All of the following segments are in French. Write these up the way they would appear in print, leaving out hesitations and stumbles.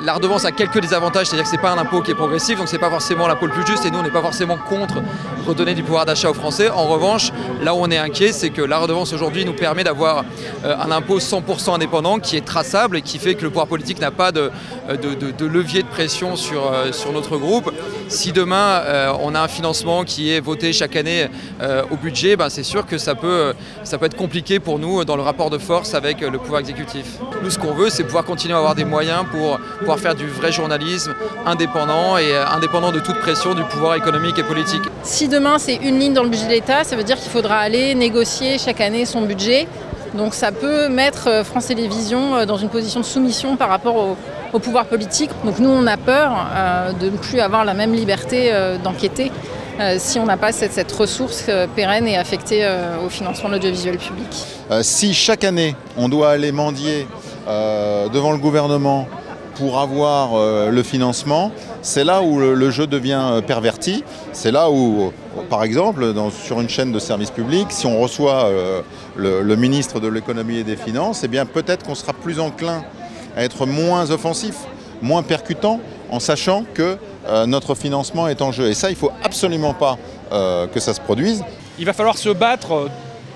La redevance a quelques désavantages, c'est-à-dire que ce n'est pas un impôt qui est progressif, donc ce n'est pas forcément l'impôt le plus juste, et nous on n'est pas forcément contre redonner du pouvoir d'achat aux Français. En revanche, là où on est inquiet, c'est que la redevance aujourd'hui nous permet d'avoir un impôt 100% indépendant qui est traçable et qui fait que le pouvoir politique n'a pas de levier de pression sur notre groupe. Si demain on a un financement qui est voté chaque année au budget, c'est sûr que ça peut être compliqué pour nous dans le rapport de force avec le pouvoir exécutif. Nous, ce qu'on veut, c'est pouvoir continuer à avoir des moyens pour pouvoir faire du vrai journalisme indépendant et indépendant de toute pression du pouvoir économique et politique. Si demain c'est une ligne dans le budget de l'État, ça veut dire qu'il faudra aller négocier chaque année son budget. Donc ça peut mettre France Télévisions dans une position de soumission par rapport au pouvoir politique. Donc nous on a peur de ne plus avoir la même liberté d'enquêter si on n'a pas cette ressource pérenne et affectée au financement de l'audiovisuel public. Si chaque année on doit aller mendier devant le gouvernement pour avoir le financement, c'est là où le jeu devient perverti. C'est là où, par exemple, sur une chaîne de service public, si on reçoit le ministre de l'économie et des finances, eh bien peut-être qu'on sera plus enclin à être moins offensif, moins percutant, en sachant que notre financement est en jeu. Et ça, il ne faut absolument pas que ça se produise. Il va falloir se battre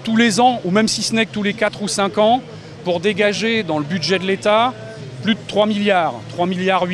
tous les ans, ou même si ce n'est que tous les 4 ou 5 ans, pour dégager dans le budget de l'État plus de 3 milliards, 3,8 milliards.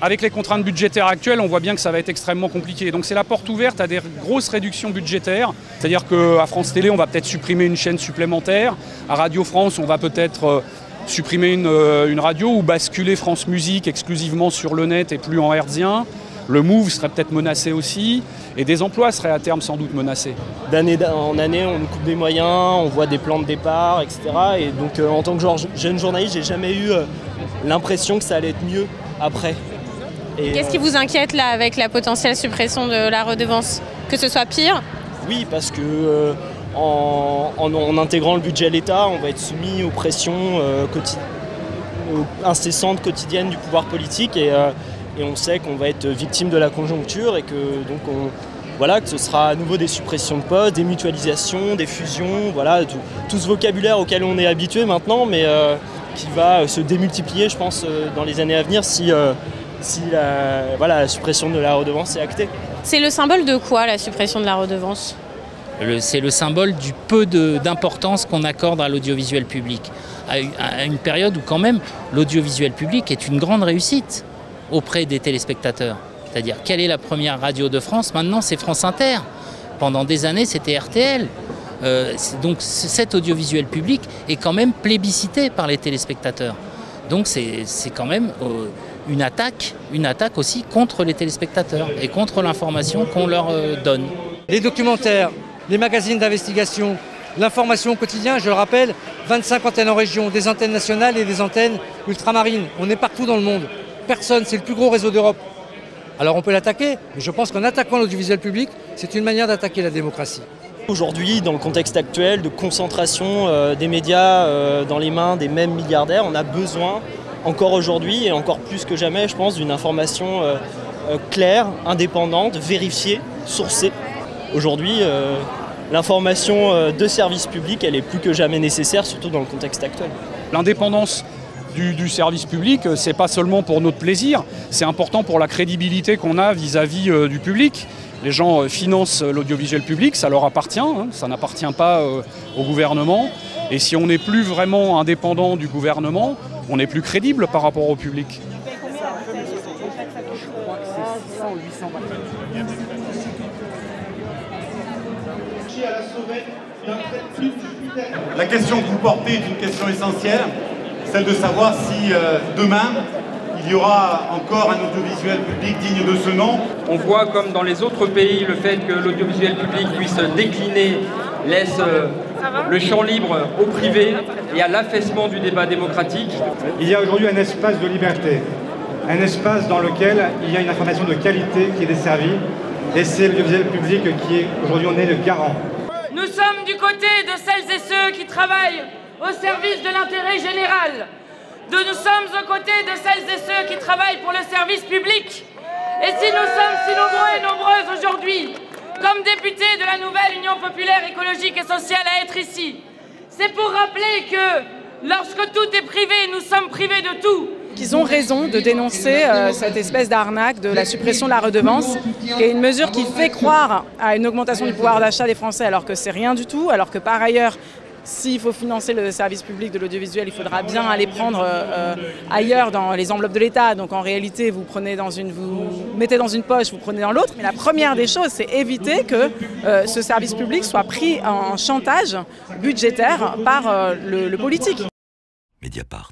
Avec les contraintes budgétaires actuelles, on voit bien que ça va être extrêmement compliqué. Donc c'est la porte ouverte à des grosses réductions budgétaires. C'est-à-dire qu'à France Télé, on va peut-être supprimer une chaîne supplémentaire. À Radio France, on va peut-être supprimer une radio ou basculer France Musique exclusivement sur le net et plus en hertzien. Le MOVE serait peut-être menacé aussi, et des emplois seraient à terme sans doute menacés. D'année en année, on nous coupe des moyens, on voit des plans de départ, etc. Et donc en tant que jeune journaliste, j'ai jamais eu l'impression que ça allait être mieux après. Qu'est-ce qui vous inquiète là avec la potentielle suppression de la redevance? Que ce soit pire? Oui, parce que en intégrant le budget à l'État, on va être soumis aux pressions incessantes, quotidiennes du pouvoir politique, et on sait qu'on va être victime de la conjoncture et que donc que ce sera à nouveau des suppressions de postes, des mutualisations, des fusions, voilà, tout ce vocabulaire auquel on est habitué maintenant, mais qui va se démultiplier, je pense, dans les années à venir si la suppression de la redevance est actée. C'est le symbole de quoi, la suppression de la redevance ? C'est le symbole du peu d'importance qu'on accorde à l'audiovisuel public, à une période où quand même l'audiovisuel public est une grande réussite auprès des téléspectateurs. C'est-à-dire, quelle est la première radio de France? Maintenant, c'est France Inter. Pendant des années, c'était RTL. Donc cet audiovisuel public est quand même plébiscité par les téléspectateurs. Donc c'est quand même une attaque aussi contre les téléspectateurs et contre l'information qu'on leur donne. Les documentaires, les magazines d'investigation, l'information au quotidien, je le rappelle, 25 antennes en région, des antennes nationales et des antennes ultramarines. On est partout dans le monde. Personne, c'est le plus gros réseau d'Europe. Alors on peut l'attaquer, mais je pense qu'en attaquant l'audiovisuel public, c'est une manière d'attaquer la démocratie. Aujourd'hui, dans le contexte actuel de concentration des médias dans les mains des mêmes milliardaires, on a besoin, encore aujourd'hui et encore plus que jamais, je pense, d'une information claire, indépendante, vérifiée, sourcée. Aujourd'hui, l'information de service public, elle est plus que jamais nécessaire, surtout dans le contexte actuel. L'indépendance du service public, c'est pas seulement pour notre plaisir, c'est important pour la crédibilité qu'on a vis-à-vis du public. Les gens financent l'audiovisuel public, ça leur appartient, ça n'appartient pas au gouvernement. Et si on n'est plus vraiment indépendant du gouvernement, on n'est plus crédible par rapport au public. La question que vous portez est une question essentielle, celle de savoir si demain, il y aura encore un audiovisuel public digne de ce nom. On voit comme dans les autres pays, le fait que l'audiovisuel public puisse décliner laisse le champ libre au privé et à l'affaissement du débat démocratique. Il y a aujourd'hui un espace de liberté, un espace dans lequel il y a une information de qualité qui est desservie, et c'est l'audiovisuel public qui est aujourd'hui on est le garant. Nous sommes du côté de celles et ceux qui travaillent au service de l'intérêt général. Nous sommes aux côtés de celles et ceux qui travaillent pour le service public. Et si nous sommes si nombreux et nombreuses aujourd'hui, comme députés de la nouvelle Union populaire écologique et sociale à être ici, c'est pour rappeler que lorsque tout est privé, nous sommes privés de tout. qu'ils ont raison de dénoncer cette espèce d'arnaque de la suppression de la redevance, qui est une mesure qui fait croire à une augmentation du pouvoir d'achat des Français alors que c'est rien du tout, alors que par ailleurs, s'il faut financer le service public de l'audiovisuel, il faudra bien aller prendre ailleurs dans les enveloppes de l'État. Donc en réalité, vous mettez dans une poche, vous prenez dans l'autre. Mais la première des choses, c'est éviter que ce service public soit pris en chantage budgétaire par le politique. Mediapart.